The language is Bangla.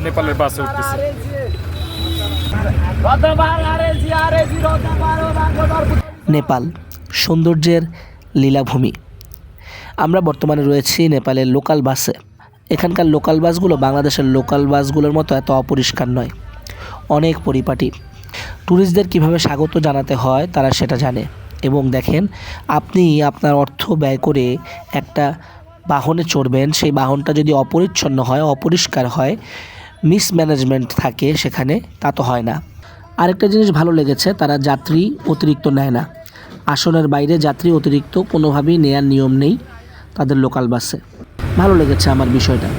নেপালের বাসে উঠতেছি। নেপাল সৌন্দর্যের লীলাভূমি। আমরা বর্তমানে রয়েছি নেপালের লোকাল বাসে। এখানকার লোকাল বাসগুলো বাংলাদেশের লোকাল বাসগুলোর মতো এত অপরিষ্কার নয়, অনেক পরিপাটি। ট্যুরিস্টদের কীভাবে স্বাগত জানাতে হয় তারা সেটা জানে। এবং দেখেন, আপনি আপনার অর্থ ব্যয় করে একটা বাহনে চড়বেন, সেই বাহনটা যদি অপরিচ্ছন্ন হয়, অপরিষ্কার হয়, মিসম্যানেজমেন্ট থাকে সেখানে, তা তো হয় না। আরেকটা জিনিস ভালো লেগেছে, তারা যাত্রী অতিরিক্ত নেয় না। আসনের বাইরে যাত্রী অতিরিক্ত কোনোভাবেই নেয়ার নিয়ম নেই তাদের লোকাল বাসে। ভালো লেগেছে আমার বিষয়টা।